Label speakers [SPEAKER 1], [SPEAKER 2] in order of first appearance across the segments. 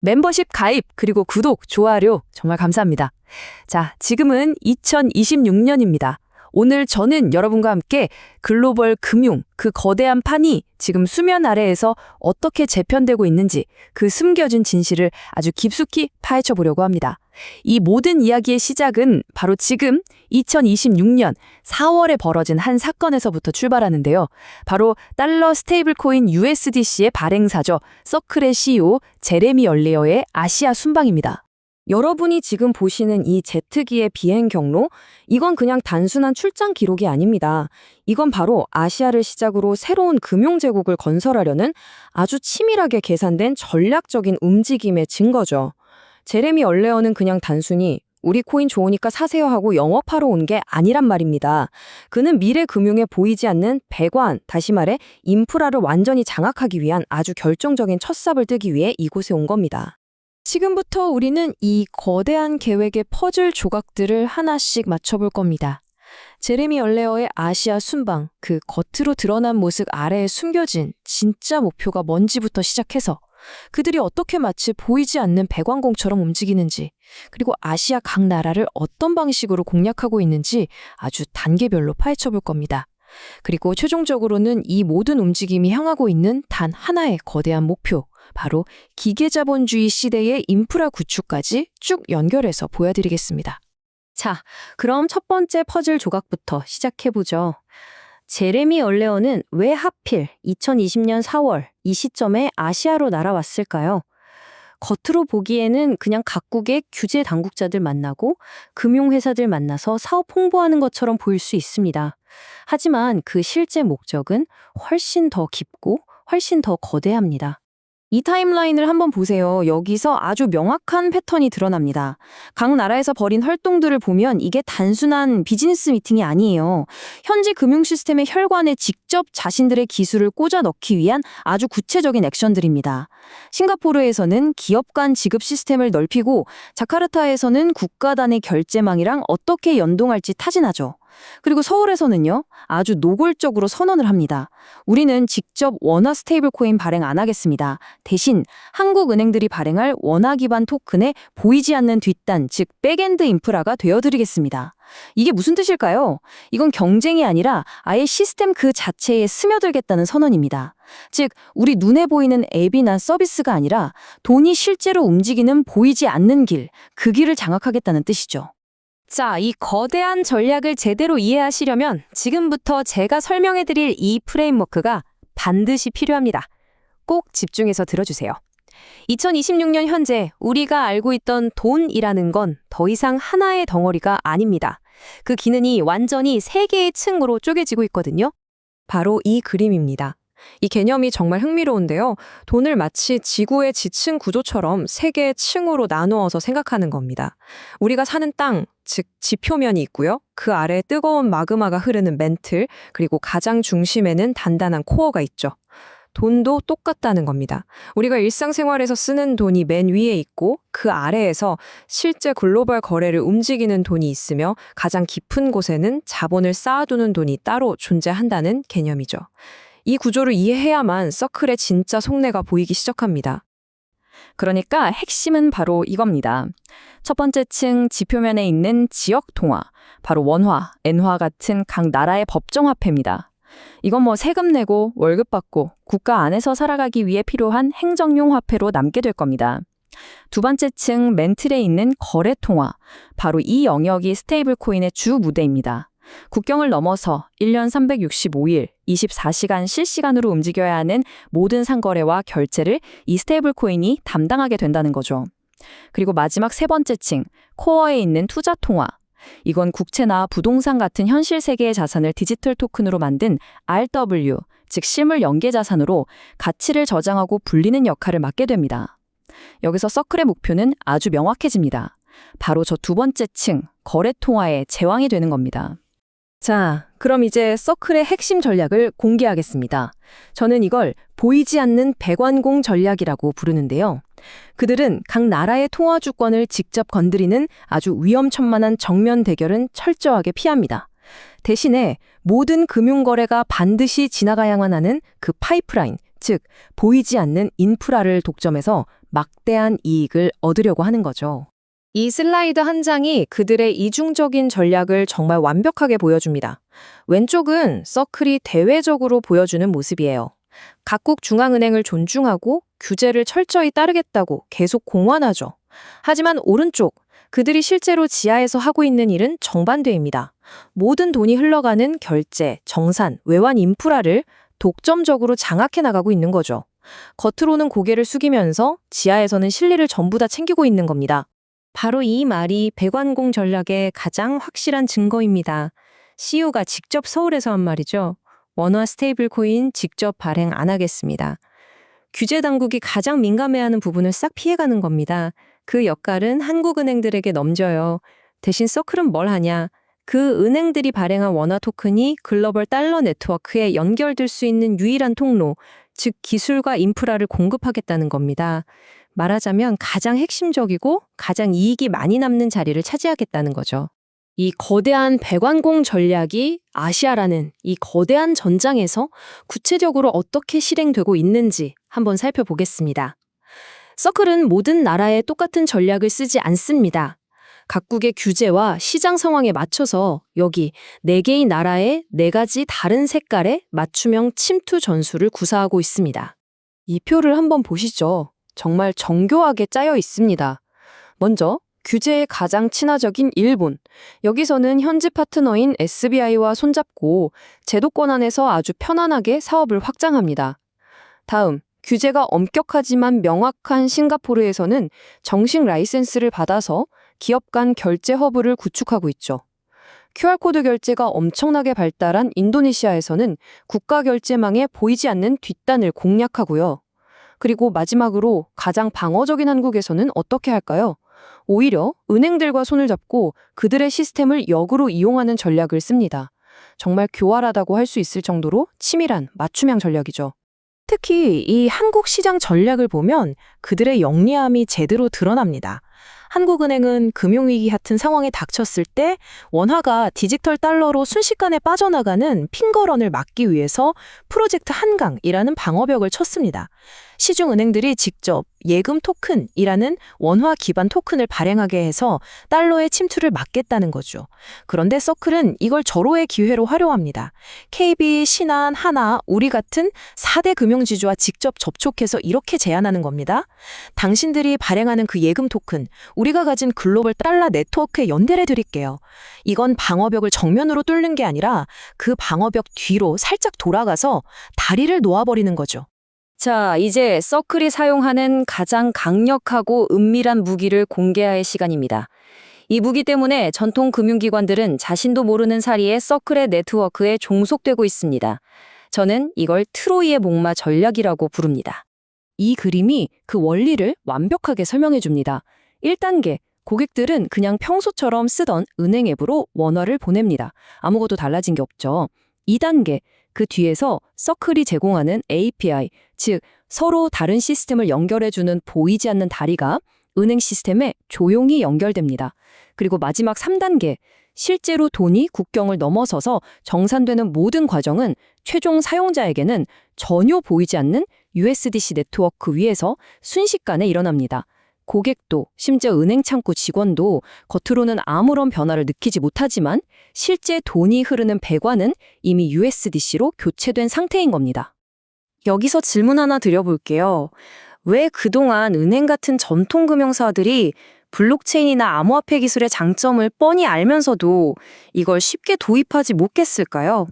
[SPEAKER 1] 멤버십 가입, 그리고 구독, 좋아요 정말 감사합니다. 자, 지금은 2026년입니다. 오늘 저는 여러분과 함께 글로벌 금융, 그 거대한 판이 지금 수면 아래에서 어떻게 재편되고 있는지 그 숨겨진 진실을 아주 깊숙이 파헤쳐 보려고 합니다. 이 모든 이야기의 시작은 바로 지금 2026년 4월에 벌어진 한 사건에서부터 출발하는데요. 바로 달러 스테이블 코인 USDC의 발행사죠. 서클의 CEO 제레미 얼레어의 아시아 순방입니다. 여러분이 지금 보시는 이 제트기의 비행 경로, 이건 그냥 단순한 출장 기록이 아닙니다. 이건 바로 아시아를 시작으로 새로운 금융제국을 건설하려는 아주 치밀하게 계산된 전략적인 움직임의 증거죠. 제레미 얼레어는 그냥 단순히 우리 코인 좋으니까 사세요 하고 영업하러 온 게 아니란 말입니다. 그는 미래 금융에 보이지 않는 배관, 다시 말해 인프라를 완전히 장악하기 위한 아주 결정적인 첫삽을 뜨기 위해 이곳에 온 겁니다. 지금부터 우리는 이 거대한 계획의 퍼즐 조각들을 하나씩 맞춰볼 겁니다. 제레미 얼레어의 아시아 순방, 그 겉으로 드러난 모습 아래에 숨겨진 진짜 목표가 뭔지부터 시작해서 그들이 어떻게 마치 보이지 않는 배관공처럼 움직이는지, 그리고 아시아 각 나라를 어떤 방식으로 공략하고 있는지 아주 단계별로 파헤쳐볼 겁니다. 그리고 최종적으로는 이 모든 움직임이 향하고 있는 단 하나의 거대한 목표, 바로 기계자본주의 시대의 인프라 구축까지 쭉 연결해서 보여드리겠습니다. 자, 그럼 첫 번째 퍼즐 조각부터 시작해보죠. 제레미 얼레어는 왜 하필 2020년 4월 이 시점에 아시아로 날아왔을까요? 겉으로 보기에는 그냥 각국의 규제 당국자들 만나고 금융회사들 만나서 사업 홍보하는 것처럼 보일 수 있습니다. 하지만 그 실제 목적은 훨씬 더 깊고 훨씬 더 거대합니다. 이 타임라인을 한번 보세요. 여기서 아주 명확한 패턴이 드러납니다. 각 나라에서 벌인 활동들을 보면 이게 단순한 비즈니스 미팅이 아니에요. 현지 금융 시스템의 혈관에 직접 자신들의 기술을 꽂아 넣기 위한 아주 구체적인 액션들입니다. 싱가포르에서는 기업 간 지급 시스템을 넓히고 자카르타에서는 국가단의 결제망이랑 어떻게 연동할지 타진하죠. 그리고 서울에서는요, 아주 노골적으로 선언을 합니다. 우리는 직접 원화 스테이블 코인 발행 안 하겠습니다. 대신 한국은행들이 발행할 원화 기반 토큰에 보이지 않는 뒷단, 즉 백엔드 인프라가 되어드리겠습니다. 이게 무슨 뜻일까요? 이건 경쟁이 아니라 아예 시스템 그 자체에 스며들겠다는 선언입니다. 즉, 우리 눈에 보이는 앱이나 서비스가 아니라 돈이 실제로 움직이는 보이지 않는 길, 그 길을 장악하겠다는 뜻이죠. 자, 이 거대한 전략을 제대로 이해하시려면 지금부터 제가 설명해드릴 이 프레임워크가 반드시 필요합니다. 꼭 집중해서 들어주세요. 2026년 현재 우리가 알고 있던 돈이라는 건 더 이상 하나의 덩어리가 아닙니다. 그 기능이 완전히 세 개의 층으로 쪼개지고 있거든요. 바로 이 그림입니다. 이 개념이 정말 흥미로운데요. 돈을 마치 지구의 지층 구조처럼 세 개의 층으로 나누어서 생각하는 겁니다. 우리가 사는 땅, 즉 지표면이 있고요. 그 아래 뜨거운 마그마가 흐르는 멘틀, 그리고 가장 중심에는 단단한 코어가 있죠. 돈도 똑같다는 겁니다. 우리가 일상생활에서 쓰는 돈이 맨 위에 있고 그 아래에서 실제 글로벌 거래를 움직이는 돈이 있으며 가장 깊은 곳에는 자본을 쌓아두는 돈이 따로 존재한다는 개념이죠. 이 구조를 이해해야만 서클의 진짜 속내가 보이기 시작합니다. 그러니까 핵심은 바로 이겁니다. 첫 번째 층 지표면에 있는 지역 통화, 바로 원화, 엔화 같은 각 나라의 법정화폐입니다. 이건 세금 내고 월급 받고 국가 안에서 살아가기 위해 필요한 행정용 화폐로 남게 될 겁니다. 두 번째 층 멘틀에 있는 거래 통화, 바로 이 영역이 스테이블 코인의 주 무대입니다. 국경을 넘어서 1년 365일, 24시간 실시간으로 움직여야 하는 모든 상거래와 결제를 이 스테이블 코인이 담당하게 된다는 거죠. 그리고 마지막 세 번째 층, 코어에 있는 투자 통화. 이건 국채나 부동산 같은 현실 세계의 자산을 디지털 토큰으로 만든 RW, 즉 실물 연계 자산으로 가치를 저장하고 불리는 역할을 맡게 됩니다. 여기서 서클의 목표는 아주 명확해집니다. 바로 저 두 번째 층, 거래 통화의 제왕이 되는 겁니다. 자, 그럼 이제 서클의 핵심 전략을 공개하겠습니다. 저는 이걸 보이지 않는 배관공 전략이라고 부르는데요. 그들은 각 나라의 통화 주권을 직접 건드리는 아주 위험천만한 정면 대결은 철저하게 피합니다. 대신에 모든 금융거래가 반드시 지나가야만 하는 그 파이프라인, 즉 보이지 않는 인프라를 독점해서 막대한 이익을 얻으려고 하는 거죠. 이 슬라이드 한 장이 그들의 이중적인 전략을 정말 완벽하게 보여줍니다. 왼쪽은 서클이 대외적으로 보여주는 모습이에요. 각국 중앙은행을 존중하고 규제를 철저히 따르겠다고 계속 공언하죠. 하지만 오른쪽, 그들이 실제로 지하에서 하고 있는 일은 정반대입니다. 모든 돈이 흘러가는 결제, 정산, 외환 인프라를 독점적으로 장악해 나가고 있는 거죠. 겉으로는 고개를 숙이면서 지하에서는 실리를 전부 다 챙기고 있는 겁니다. 바로 이 말이 배관공 전략의 가장 확실한 증거입니다. CEO가 직접 서울에서 한 말이죠. 원화 스테이블 코인 직접 발행 안 하겠습니다. 규제 당국이 가장 민감해하는 부분을 싹 피해가는 겁니다. 그 역할은 한국은행들에게 넘겨요. 대신 서클은 뭘 하냐? 그 은행들이 발행한 원화 토큰이 글로벌 달러 네트워크에 연결될 수 있는 유일한 통로, 즉 기술과 인프라를 공급하겠다는 겁니다. 말하자면 가장 핵심적이고 가장 이익이 많이 남는 자리를 차지하겠다는 거죠. 이 거대한 배관공 전략이 아시아라는 이 거대한 전장에서 구체적으로 어떻게 실행되고 있는지 한번 살펴보겠습니다. 서클은 모든 나라에 똑같은 전략을 쓰지 않습니다. 각국의 규제와 시장 상황에 맞춰서 여기 4개의 나라의 4가지 다른 색깔의 맞춤형 침투 전술을 구사하고 있습니다. 이 표를 한번 보시죠. 정말 정교하게 짜여 있습니다. 먼저 규제에 가장 친화적인 일본. 여기서는 현지 파트너인 SBI와 손잡고 제도권 안에서 아주 편안하게 사업을 확장합니다. 다음, 규제가 엄격하지만 명확한 싱가포르에서는 정식 라이센스를 받아서 기업 간 결제 허브를 구축하고 있죠. QR코드 결제가 엄청나게 발달한 인도네시아에서는 국가 결제망에 보이지 않는 뒷단을 공략하고요. 그리고 마지막으로 가장 방어적인 한국에서는 어떻게 할까요? 오히려 은행들과 손을 잡고 그들의 시스템을 역으로 이용하는 전략을 씁니다. 정말 교활하다고 할 수 있을 정도로 치밀한 맞춤형 전략이죠. 특히 이 한국 시장 전략을 보면 그들의 영리함이 제대로 드러납니다. 한국은행은 금융위기 같은 상황에 닥쳤을 때 원화가 디지털 달러로 순식간에 빠져나가는 핑거런을 막기 위해서 프로젝트 한강이라는 방어벽을 쳤습니다. 시중은행들이 직접 예금 토큰이라는 원화 기반 토큰을 발행하게 해서 달러의 침투를 막겠다는 거죠. 그런데 서클은 이걸 절호의 기회로 활용합니다. KB, 신한, 하나, 우리 같은 4대 금융지주와 직접 접촉해서 이렇게 제안하는 겁니다. 당신들이 발행하는 그 예금 토큰, 우리가 가진 글로벌 달러 네트워크에 연결해 드릴게요. 이건 방어벽을 정면으로 뚫는 게 아니라 그 방어벽 뒤로 살짝 돌아가서 다리를 놓아버리는 거죠. 자, 이제 서클이 사용하는 가장 강력하고 은밀한 무기를 공개할 시간입니다. 이 무기 때문에 전통 금융기관들은 자신도 모르는 사이에 서클의 네트워크에 종속되고 있습니다. 저는 이걸 트로이의 목마 전략이라고 부릅니다. 이 그림이 그 원리를 완벽하게 설명해 줍니다. 1단계, 고객들은 그냥 평소처럼 쓰던 은행 앱으로 원화를 보냅니다. 아무것도 달라진 게 없죠. 2단계, 그 뒤에서 서클이 제공하는 API, 즉 서로 다른 시스템을 연결해주는 보이지 않는 다리가 은행 시스템에 조용히 연결됩니다. 그리고 마지막 3단계, 실제로 돈이 국경을 넘어서서 정산되는 모든 과정은 최종 사용자에게는 전혀 보이지 않는 USDC 네트워크 위에서 순식간에 일어납니다. 고객도 심지어 은행 창구 직원도 겉으로는 아무런 변화를 느끼지 못하지만 실제 돈이 흐르는 배관은 이미 USDC로 교체된 상태인 겁니다. 여기서 질문 하나 드려볼게요. 왜 그동안 은행 같은 전통 금융사들이 블록체인이나 암호화폐 기술의 장점을 뻔히 알면서도 이걸 쉽게 도입하지 못했을까요?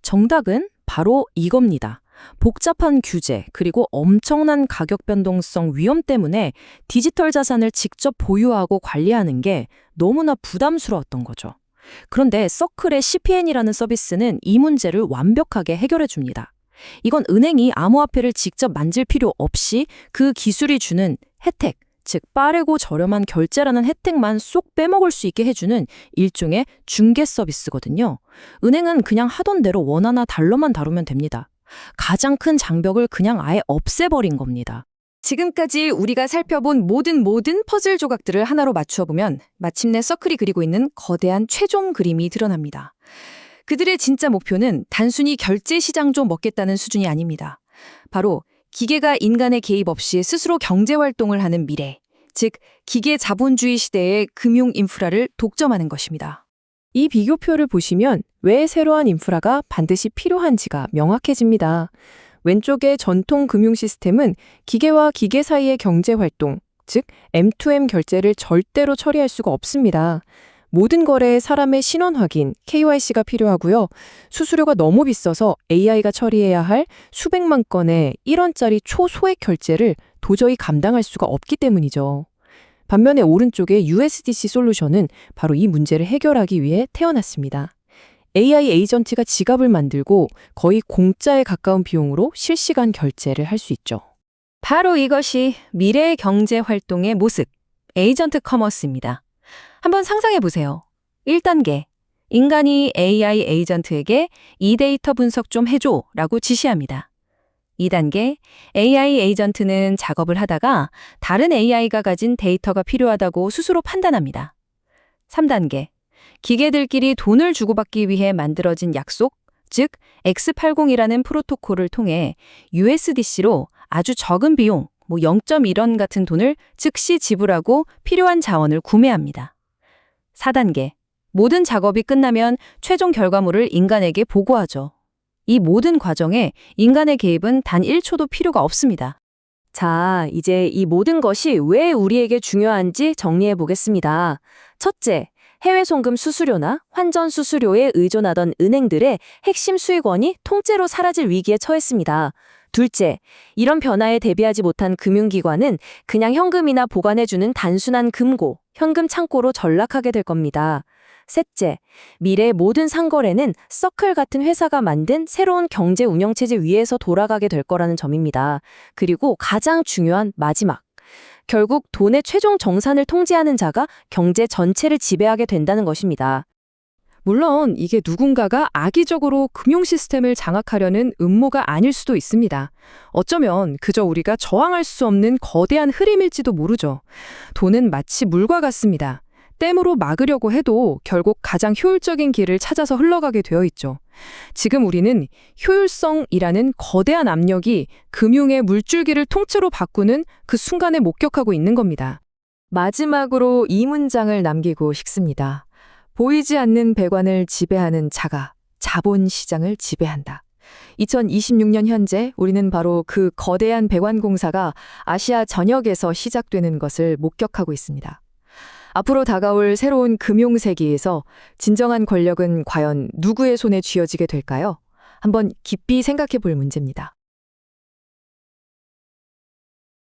[SPEAKER 1] 정답은 바로 이겁니다. 복잡한 규제 그리고 엄청난 가격 변동성 위험 때문에 디지털 자산을 직접 보유하고 관리하는 게 너무나 부담스러웠던 거죠. 그런데 서클의 CPN이라는 서비스는 이 문제를 완벽하게 해결해 줍니다. 이건 은행이 암호화폐를 직접 만질 필요 없이 그 기술이 주는 혜택, 즉 빠르고 저렴한 결제라는 혜택만 쏙 빼먹을 수 있게 해주는 일종의 중개 서비스거든요. 은행은 그냥 하던 대로 원화나 달러만 다루면 됩니다. 가장 큰 장벽을 그냥 아예 없애버린 겁니다. 지금까지 우리가 살펴본 모든 퍼즐 조각들을 하나로 맞추어 보면 마침내 서클이 그리고 있는 거대한 최종 그림이 드러납니다. 그들의 진짜 목표는 단순히 결제 시장 좀 먹겠다는 수준이 아닙니다. 바로 기계가 인간의 개입 없이 스스로 경제활동을 하는 미래, 즉 기계 자본주의 시대의 금융 인프라를 독점하는 것입니다. 이 비교표를 보시면 왜 새로운 인프라가 반드시 필요한지가 명확해집니다. 왼쪽의 전통 금융 시스템은 기계와 기계 사이의 경제활동, 즉 M2M 결제를 절대로 처리할 수가 없습니다. 모든 거래에 사람의 신원 확인, KYC가 필요하고요. 수수료가 너무 비싸서 AI가 처리해야 할 수백만 건의 1원짜리 초소액 결제를 도저히 감당할 수가 없기 때문이죠. 반면에 오른쪽의 USDC 솔루션은 바로 이 문제를 해결하기 위해 태어났습니다. AI 에이전트가 지갑을 만들고 거의 공짜에 가까운 비용으로 실시간 결제를 할 수 있죠. 바로 이것이 미래의 경제 활동의 모습, 에이전트 커머스입니다. 한번 상상해 보세요. 1단계, 인간이 AI 에이전트에게 이 데이터 분석 좀 해줘 라고 지시합니다. 2단계, AI 에이전트는 작업을 하다가 다른 AI가 가진 데이터가 필요하다고 스스로 판단합니다. 3단계, 기계들끼리 돈을 주고받기 위해 만들어진 약속, 즉 X80이라는 프로토콜을 통해 USDC로 아주 적은 비용, 0.1원 같은 돈을 즉시 지불하고 필요한 자원을 구매합니다. 4단계, 모든 작업이 끝나면 최종 결과물을 인간에게 보고하죠. 이 모든 과정에 인간의 개입은 단 1초도 필요가 없습니다. 자, 이제 이 모든 것이 왜 우리에게 중요한지 정리해 보겠습니다. 첫째, 해외 송금 수수료나 환전 수수료에 의존하던 은행들의 핵심 수익원이 통째로 사라질 위기에 처했습니다. 둘째, 이런 변화에 대비하지 못한 금융기관은 그냥 현금이나 보관해주는 단순한 금고, 현금 창고로 전락하게 될 겁니다. 셋째, 미래의 모든 상거래는 서클 같은 회사가 만든 새로운 경제 운영체제 위에서 돌아가게 될 거라는 점입니다. 그리고 가장 중요한 마지막, 결국 돈의 최종 정산을 통제하는 자가 경제 전체를 지배하게 된다는 것입니다. 물론 이게 누군가가 악의적으로 금융 시스템을 장악하려는 음모가 아닐 수도 있습니다. 어쩌면 그저 우리가 저항할 수 없는 거대한 흐름일지도 모르죠. 돈은 마치 물과 같습니다. 댐으로 막으려고 해도 결국 가장 효율적인 길을 찾아서 흘러가게 되어 있죠. 지금 우리는 효율성이라는 거대한 압력이 금융의 물줄기를 통째로 바꾸는 그 순간에 목격하고 있는 겁니다. 마지막으로 이 문장을 남기고 싶습니다. 보이지 않는 배관을 지배하는 자가 자본시장을 지배한다. 2026년 현재 우리는 바로 그 거대한 배관 공사가 아시아 전역에서 시작되는 것을 목격하고 있습니다. 앞으로 다가올 새로운 금융세기에서 진정한 권력은 과연 누구의 손에 쥐어지게 될까요? 한번 깊이 생각해 볼 문제입니다.